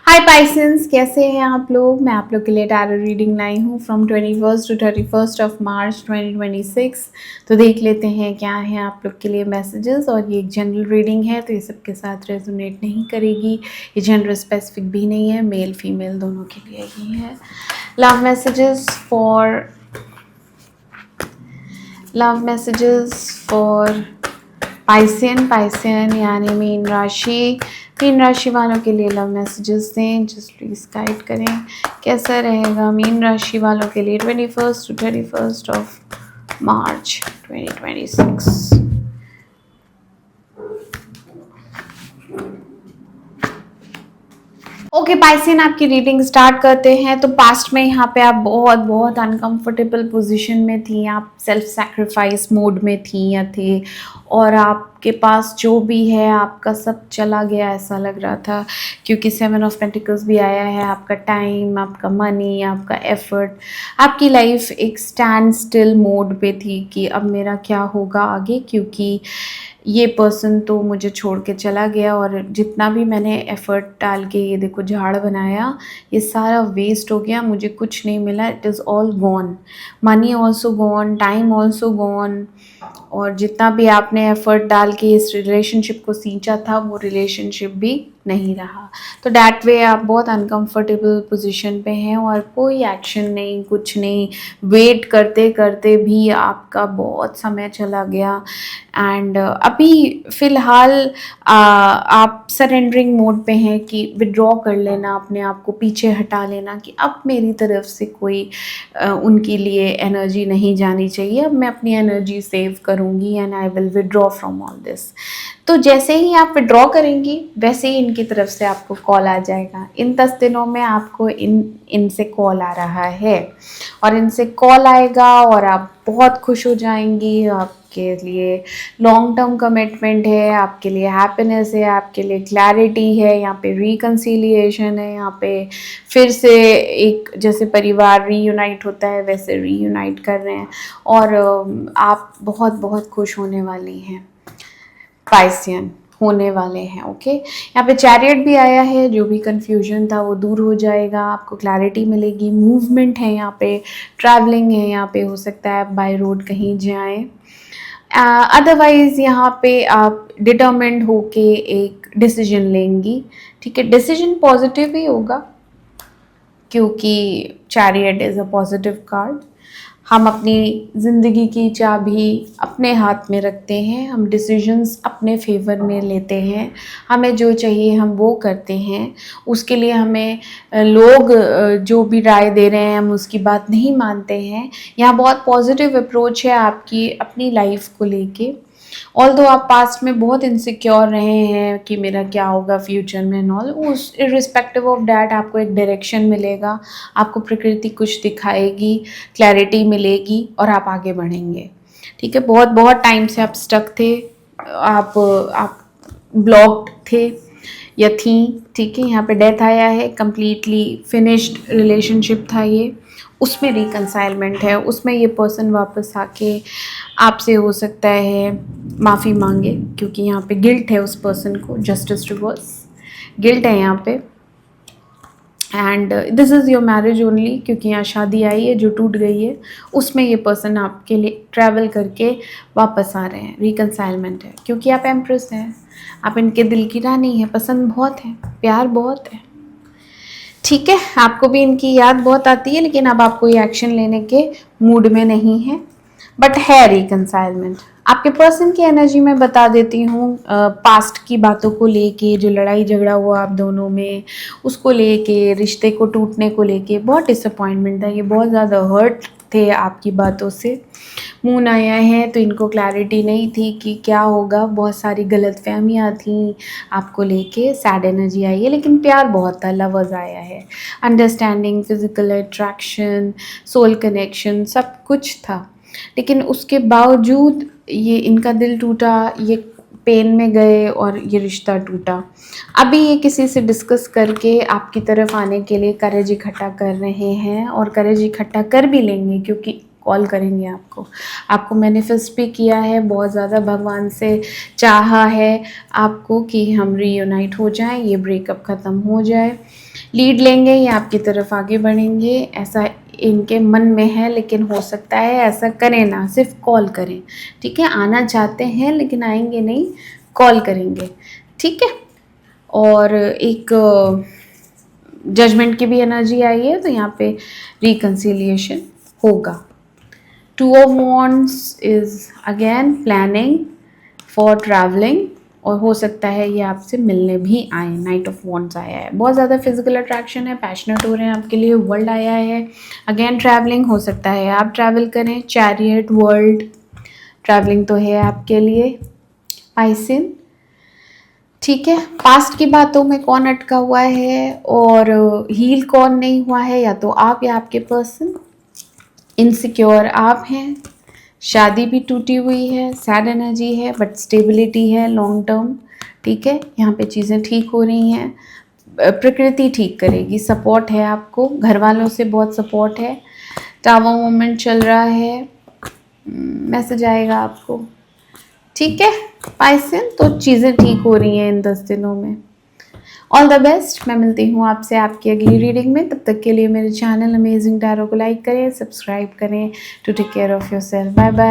हाय पाइसेंस, कैसे हैं आप लोग। मैं आप लोग के लिए टैरो रीडिंग लाई हूँ from 21st to 31st of March 2026। तो देख लेते हैं क्या है आप लोग के लिए मैसेजेस। और ये एक जनरल रीडिंग है तो ये सबके साथ रेजोनेट नहीं करेगी। ये जेंडर स्पेसिफिक भी नहीं है, मेल फीमेल दोनों के लिए ही है। लव मैसेजेस फॉर पाइसियन यानी मीन राशि वालों के लिए लव मैसेजेस दें। जस्ट प्लीज गाइड करें कैसा रहेगा मीन राशि वालों के लिए 21st to 31st of March 2026। Okay Piscean, आपकी रीडिंग स्टार्ट करते हैं। तो पास्ट में यहाँ पे आप बहुत बहुत अनकंफर्टेबल पोजीशन में थी, आप सेल्फ सैक्रिफाइस मोड में थी या थे, और आपके पास जो भी है आपका सब चला गया ऐसा लग रहा था, क्योंकि 7 ऑफ पेंटिकल्स भी आया है। आपका टाइम, आपका मनी, आपका एफर्ट, आपकी लाइफ एक स्टैंड स्टिल मोड पे थी कि अब मेरा क्या होगा आगे, क्योंकि ये पर्सन तो मुझे छोड़ के चला गया और जितना भी मैंने एफ़र्ट डाल के ये देखो झाड़ बनाया, ये सारा वेस्ट हो गया, मुझे कुछ नहीं मिला। It is all gone, money also gone, time also gone, और जितना भी आपने एफ़र्ट डाल के इस रिलेशनशिप को सींचा था वो रिलेशनशिप भी नहीं रहा। तो डैट वे आप बहुत अनकंफर्टेबल पोजीशन पे हैं और कोई एक्शन नहीं, कुछ नहीं। वेट करते करते भी आपका बहुत समय चला गया। एंड अभी फ़िलहाल आप सरेंडरिंग मोड पे हैं कि विड्रॉ कर लेना, अपने आप को पीछे हटा लेना कि अब मेरी तरफ से कोई उनके लिए एनर्जी नहीं जानी चाहिए, अब मैं अपनी एनर्जी सेव करूँगी and I will withdraw from all this. तो जैसे ही आप विड्रॉ करेंगी वैसे ही इनकी तरफ से आपको कॉल आ जाएगा। इन 10 दिनों में आपको इनसे कॉल आ रहा है और इनसे कॉल आएगा और आप बहुत खुश हो जाएंगी। आपके लिए लॉन्ग टर्म कमिटमेंट है, आपके लिए हैप्पीनेस है, आपके लिए क्लैरिटी है, यहाँ पे रिकन्सिलिएशन है, यहाँ पे फिर से एक जैसे परिवार रीयूनाइट होता है वैसे रीयूनाइट कर रहे हैं और आप बहुत बहुत खुश होने वाली हैं पाइसियन, होने वाले हैं। ओके, यहाँ पे चैरियट भी आया है, जो भी कंफ्यूजन था वो दूर हो जाएगा, आपको क्लैरिटी मिलेगी। मूवमेंट है यहाँ पे, ट्रैवलिंग है यहाँ पे, हो सकता है आप बाय रोड कहीं जाएं। अदरवाइज यहाँ पे आप डिटर्मिन्ड होके एक डिसीजन लेंगी। ठीक है, डिसीजन पॉजिटिव ही होगा क्योंकि chariot is a positive card. हम अपनी ज़िंदगी की चाबी अपने हाथ में रखते हैं, हम डिसीजंस अपने फेवर में लेते हैं, हमें जो चाहिए हम वो करते हैं। उसके लिए हमें लोग जो भी राय दे रहे हैं हम उसकी बात नहीं मानते हैं। यहाँ बहुत पॉजिटिव अप्रोच है आपकी अपनी लाइफ को लेके। ऑल्दो आप पास्ट में बहुत इनसिक्योर रहे हैं कि मेरा क्या होगा फ्यूचर में नॉल, उस इर्रिस्पेक्टिव ऑफ डैट आपको एक डायरेक्शन मिलेगा, आपको प्रकृति कुछ दिखाएगी, क्लैरिटी मिलेगी और आप आगे बढ़ेंगे। ठीक है, बहुत बहुत टाइम से आप स्टक थे, आप ब्लॉक्ड थे या थी। ठीक है, यहाँ पे डेथ आया है, कम्प्लीटली फिनिश्ड रिलेशनशिप था ये, उसमें रिकन्साइलमेंट है, उसमें ये पर्सन वापस आके आपसे हो सकता है माफ़ी मांगे, क्योंकि यहाँ पे गिल्ट है उस पर्सन को, जस्टिस रिवर्स गिल्ट है यहाँ पे। And this is your marriage only, क्योंकि यहाँ शादी आई है जो टूट गई है, उसमें ये पर्सन आपके लिए ट्रैवल करके वापस आ रहे हैं, रिकन्साइलमेंट है, क्योंकि आप एम्प्रेस हैं, आप इनके दिल की रानी हैं, पसंद बहुत है, प्यार बहुत है। ठीक है, आपको भी इनकी याद बहुत आती है, लेकिन अब आप कोई एक्शन लेने के मूड में नहीं है, बट है रिकन्साइलमेंट। आपके पर्सन की एनर्जी में बता देती हूँ, पास्ट की बातों को लेके, जो लड़ाई झगड़ा हुआ आप दोनों में, उसको लेके, रिश्ते को टूटने को लेके बहुत डिसअपॉइंटमेंट था, ये बहुत ज़्यादा हर्ट थे आपकी बातों से। मून आया है तो इनको क्लैरिटी नहीं थी कि क्या होगा, बहुत सारी गलतफहमियाँ थी आपको लेके, सैड एनर्जी आई है, लेकिन प्यार बहुत था, लवर्स आया है, understanding, physical attraction, soul connection, सब कुछ था। लेकिन उसके बावजूद ये इनका दिल टूटा, ये पेन में गए और ये रिश्ता टूटा। अभी ये किसी से डिस्कस करके आपकी तरफ आने के लिए करेज इकट्ठा कर रहे हैं और करेज इकट्ठा कर भी लेंगे, क्योंकि कॉल करेंगे आपको। आपको मैनिफेस्ट भी किया है, बहुत ज़्यादा भगवान से चाहा है आपको कि हम रीयूनाइट हो जाएं, ये ब्रेकअप ख़त्म हो जाए। लीड लेंगे, ये आपकी तरफ आगे बढ़ेंगे, ऐसा इनके मन में है, लेकिन हो सकता है ऐसा करें ना, सिर्फ कॉल करें, ठीक है। आना चाहते हैं लेकिन आएंगे नहीं, कॉल करेंगे, ठीक है। और एक जजमेंट की भी एनर्जी आई है, तो यहाँ पे रिकन्सिलिएशन होगा। Two of wands is again planning for travelling, और हो सकता है ये आपसे मिलने भी आए। नाइट ऑफ वॉन्ड्स आया है, बहुत ज़्यादा फिजिकल अट्रैक्शन है, पैशनेट हो रहे हैं आपके लिए। वर्ल्ड आया है, अगेन ट्रैवलिंग हो सकता है, आप ट्रैवल करें। चैरियट, वर्ल्ड, ट्रैवलिंग तो है आपके लिए। पाइसिन, ठीक है। पास्ट की बातों में कौन अटका हुआ है और हील कौन नहीं हुआ है, या तो आप या आपके पर्सन। इनसिक्योर आप हैं, शादी भी टूटी हुई है, सैड एनर्जी है, बट स्टेबिलिटी है लॉन्ग टर्म, ठीक है। यहाँ पे चीज़ें ठीक हो रही हैं, प्रकृति ठीक करेगी, सपोर्ट है आपको, घर वालों से बहुत सपोर्ट है। टावर मोमेंट चल रहा है, मैसेज आएगा आपको, ठीक है। पाइसन, तो चीज़ें ठीक हो रही हैं इन 10 दिनों में। All the best. मैं मिलती हूँ आपसे आपकी अगली रीडिंग में। तब तक के लिए मेरे चैनल अमेजिंग टैरो को लाइक करें, सब्सक्राइब करें। To take care of yourself. Bye bye.